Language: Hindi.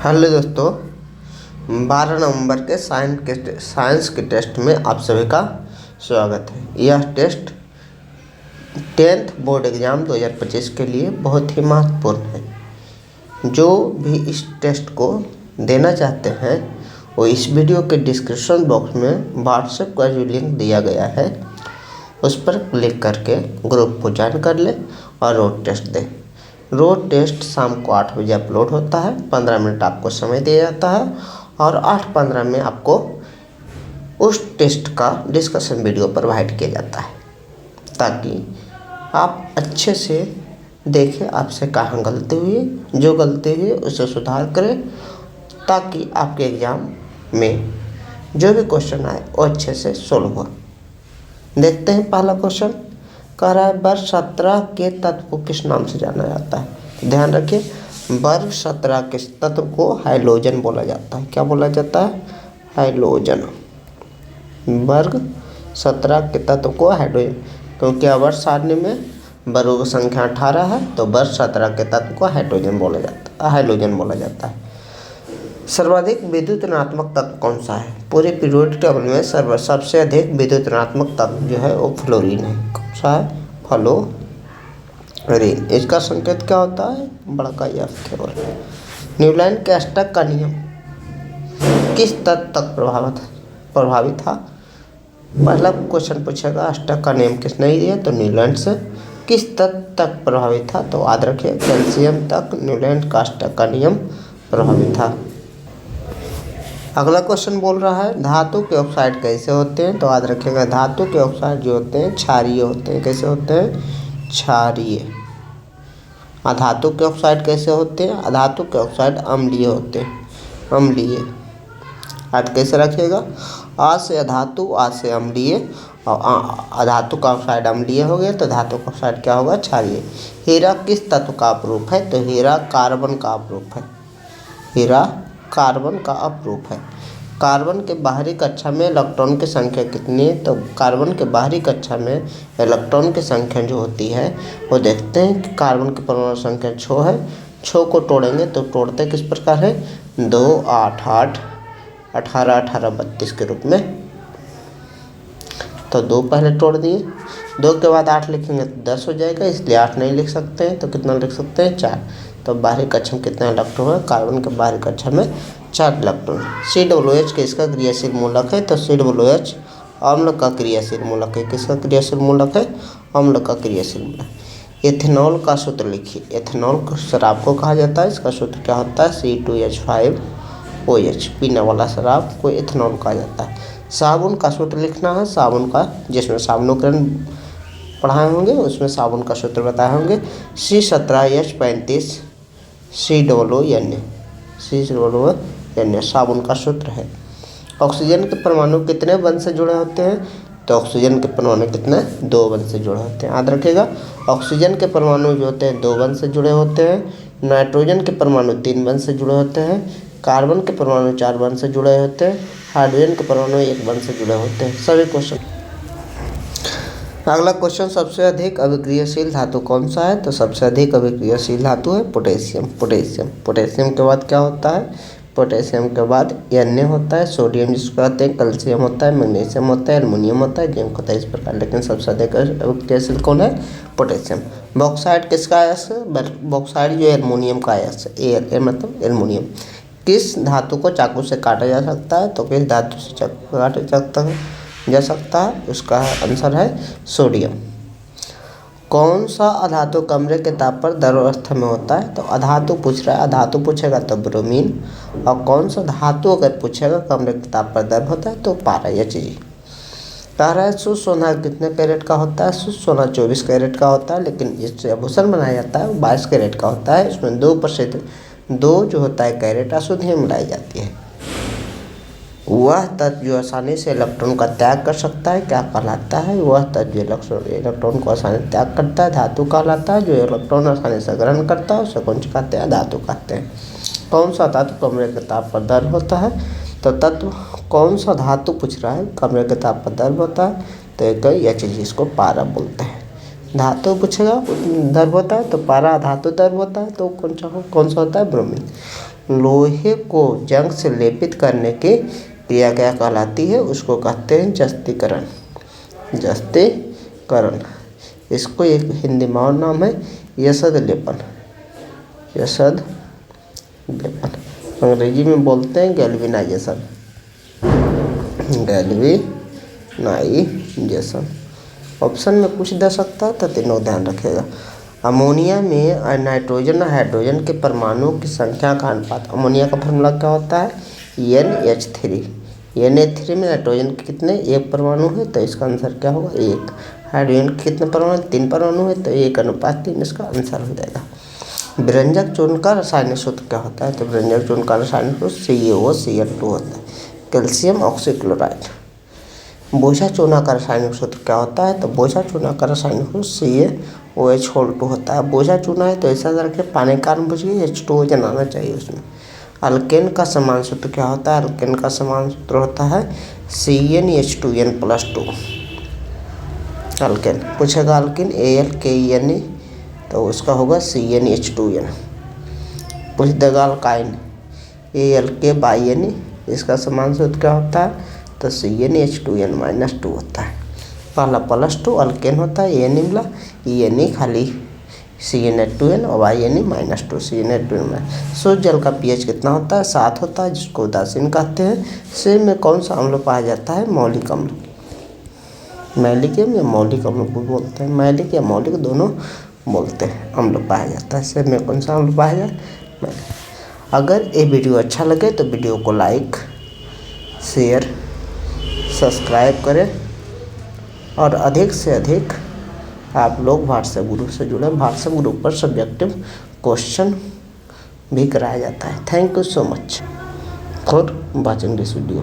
हेलो दोस्तों, 12 नवंबर के साइंस के टेस्ट में आप सभी का स्वागत है। यह टेस्ट 10th बोर्ड एग्ज़ाम 2025 के लिए बहुत ही महत्वपूर्ण है। जो भी इस टेस्ट को देना चाहते हैं वो इस वीडियो के डिस्क्रिप्शन बॉक्स में व्हाट्सएप का जो लिंक दिया गया है उस पर क्लिक करके ग्रुप को ज्वाइन कर ले और रोड टेस्ट दें। रोड टेस्ट शाम को 8 बजे अपलोड होता है। 15 मिनट आपको समय दिया जाता है और 8:15 में आपको उस टेस्ट का डिस्कशन वीडियो प्रोवाइड किया जाता है ताकि आप अच्छे से देखें आपसे कहाँ गलती हुई, जो गलती हुई उसे सुधार करें ताकि आपके एग्ज़ाम में जो भी क्वेश्चन आए वो अच्छे से सोल्व हो। देखते हैं पहला क्वेश्चन कह रहा है वर्ग 17 के तत्व को किस नाम से जाना जाता है। ध्यान रखिए, वर्ग 17 के तत्व को हाइड्रोजन बोला जाता है। क्या बोला जाता है? हाइड्रोजन। वर्ग 17 के तत्व को हाइड्रोजन, क्योंकि आवर्त सारणी में वर्गों की संख्या 18 है तो वर्ग 17 के तत्व को हाइड्रोजन बोला जाता है। सर्वाधिक विद्युत ऋणात्मक तत्व कौन सा है? पूरे पीरियोडिक टेबल में सबसे अधिक विद्युत ऋणात्मक तत्व जो है वो फ्लोरीन है। कौन सा है? फ्लोरीन। इसका संकेत क्या होता है? बड़का एफ केवल। न्यूलैंड के अष्टक का नियम किस तत्व तक प्रभावित था? पहला क्वेश्चन पूछेगा अष्टक का नियम किसने दिया तो न्यूलैंड से। किस तत्व तक प्रभावित था? तो याद रखिए कैल्शियम तक न्यूलैंड का अष्टक का नियम प्रभावित था। अगला क्वेश्चन बोल रहा है धातु के ऑक्साइड कैसे होते हैं? तो याद रखिएगा धातु के ऑक्साइड जो होते हैं क्षारीय होते हैं। कैसे होते हैं? क्षारीय। अधातु के ऑक्साइड कैसे होते हैं? अधातु के ऑक्साइड अम्लीय होते हैं। अम्लीय। याद कैसे रखिएगा? आ से अधातु, आ से अम्लीय और अधातु का ऑक्साइड अम्लीय हो गया तो धातु का ऑक्साइड क्या होगा? क्षारीय। हीरा किस तत्व का अपरूप है? तो हीरा कार्बन का अपरूप है। हीरा कार्बन का अपरूप है। कार्बन के बाहरी कक्षा में इलेक्ट्रॉन की संख्या कितनी है? तो कार्बन के बाहरी कक्षा में इलेक्ट्रॉन की संख्या जो होती है वो देखते हैं कि कार्बन की परमाणु संख्या 6 है। 6 को तोड़ेंगे तो तोड़ते किस प्रकार है? 2, 8, 8, 18, 18, 32 के रूप में। तो 2 पहले तोड़ दिए, 2 के बाद 8 लिखेंगे तो 10 हो जाएगा, इसलिए 8 नहीं लिख सकते हैं तो कितना लिख सकते हैं? 4। तो बाहरी कक्षा में कितना इलेक्ट्रॉन है? कार्बन के बाहरी कक्षा में 4 इलेक्ट्रॉन। COOH किसका क्रियाशील मूलक है? तो COOH अम्ल का क्रियाशील मूलक है। किसका क्रियाशील मूलक है? अम्ल का क्रियाशील मूलक। एथेनॉल का सूत्र लिखिए। एथेनॉल शराब को कहा जाता है, इसका सूत्र क्या होता है? C2H5OH। पीने वाला शराब को एथेनॉल कहा जाता है। साबुन का सूत्र लिखना है। साबुन का, जिसमें साबुनोकरण पढ़ाए होंगे उसमें साबुन का सूत्र बताए होंगे। C17H35 COONA साबुन का सूत्र है। ऑक्सीजन के परमाणु कितने बंध से जुड़े होते हैं? तो ऑक्सीजन के परमाणु कितने? 2 बंध से जुड़े होते हैं। याद रखिएगा ऑक्सीजन के परमाणु जो होते हैं 2 बंध से जुड़े होते हैं। नाइट्रोजन के परमाणु 3 बंध से जुड़े होते हैं। कार्बन के परमाणु 4 बंध से जुड़े होते हैं। हाइड्रोजन के परमाणु 1 बंध से जुड़े होते हैं। सभी क्वेश्चन। अगला क्वेश्चन सबसे अधिक अभिक्रियाशील धातु कौन सा है? तो सबसे अधिक अभिक्रियाशील धातु है पोटेशियम। पोटेशियम के बाद क्या होता है? पोटेशियम के बाद Na होता है, सोडियम जिसको कहते हैं, कैल्शियम होता है, मैग्नीशियम होता है, एल्युमिनियम होता है, जिंक होता है। इस प्रकार, लेकिन सबसे अधिक अभिक्रियाशील कौन है? पोटेशियम। बॉक्साइड किसका आयस है? बॉक्साइड जो एल्युमिनियम का आयस है। मतलब एल्युमिनियम। किस धातु को चाकू से काटा जा सकता है? तो किस धातु से चाकू काटा जा सकता है? उसका आंसर है सोडियम। कौन सा अधातु कमरे के ताप पर द्रव अवस्था में होता है? तो अधातु पूछ रहा है, अधातु पूछेगा तो ब्रोमीन। और कौन सा धातु अगर पूछेगा कमरे के ताप पर द्रव होता है तो पारा। Hg। कह रहा है शुद्ध सोना कितने कैरेट का होता है? शुद्ध सोना 24 कैरेट का होता है, लेकिन इससे आभूषण बनाया जाता है वो 22 कैरेट का होता है। इसमें 2 जो होता है कैरेट अशुद्धियाँ मिलाई जाती है। वह तत्व जो आसानी से इलेक्ट्रॉन का त्याग कर सकता है क्या कहलाता है? वह तत्व जो इलेक्ट्रॉन को आसानी से त्याग करता है धातु कहलाता है। जो इलेक्ट्रॉन आसानी से ग्रहण करता है उसे कौन सा कहते हैं? धातु कहते हैं। कौन सा धातु कमरे के ताप पर द्रव होता है? तो तत्व कौन सा धातु पूछ रहा है कमरे के ताप पर द्रव होता है? तो एक Hg, इसको पारा बोलते हैं। धातु पूछेगा द्रव्य होता है तो पारा धातु द्रव्य होता है, तो कौन सा होता है? ब्रोमीन। लोहे को जंग से लेपित करने की क्रिया क्या कहलाती है? उसको कहते हैं जस्तीकरण। जस्तीकरण, इसको एक हिंदी में और नाम है यशद लेपन। यशद लेपन, अंग्रेजी में बोलते हैं गैल्वेनाइजेशन। गैल्वेनाइजेशन ऑप्शन में कुछ दे सकता है तो तीनों ध्यान रखेगा। अमोनिया में नाइट्रोजन और हाइड्रोजन के परमाणुओं की संख्या का अनुपात। अमोनिया का फॉर्मूला क्या होता है? NH3। Na3 में नाइट्रोजन के कितने? 1 परमाणु है, तो इसका आंसर क्या होगा? 1। हाइड्रोजन के कितने परमाणु? 3 परमाणु है, तो 1:3 इसका आंसर हो जाएगा। विरंजक चूर्ण का रासायनिक सूत्र क्या होता है? तो विरंजक चूर्ण का रासायनिक सूत्र CaOCl2 होता है। Calcium oxychloride. बोझा चूना का रासायनिक सूत्र क्या होता है? तो बोझा चूना का रासायनिक सूत्र CaOH2 होता है। बोझा चूना है तो ऐसा रखे पानी का कारण बुझ गई, H2O आना चाहिए उसमें। अल्केन का समान सूत्र क्या होता है? अल्केन का समान सूत्र होता है CnH2n+2। अल्केन पूछेगा अल्किन ALKENE, तो उसका होगा CnH2n। पूछ देगा अल्काइन ALKYNE, इसका समान सूत्र क्या होता है? तो CnH2n-2 होता है। पहला +2 अल्केन होता है, ENE मिला, ENE खाली CnH2n और YNE-2 CnH2n। शुद्ध जल का pH कितना होता है? 7 होता है, जिसको उदासीन कहते हैं। शरीर में कौन सा अम्ल पाया जाता है? मौलिक अम्ल। मैलिक या मौलिक अम्ल को बोलते हैं, मैलिक या मौलिक दोनों बोलते हैं। अम्ल पाया जाता है, शरीर में कौन सा अम्ल पाया जाता है? अगर ये वीडियो अच्छा लगे तो वीडियो को लाइक, शेयर, सब्सक्राइब करें और अधिक से अधिक आप लोग व्हाट्सएप ग्रुप से जुड़े। व्हाट्सएप ग्रुप पर सब्जेक्टिव क्वेश्चन भी कराया जाता है। Thank you so much for watching this video.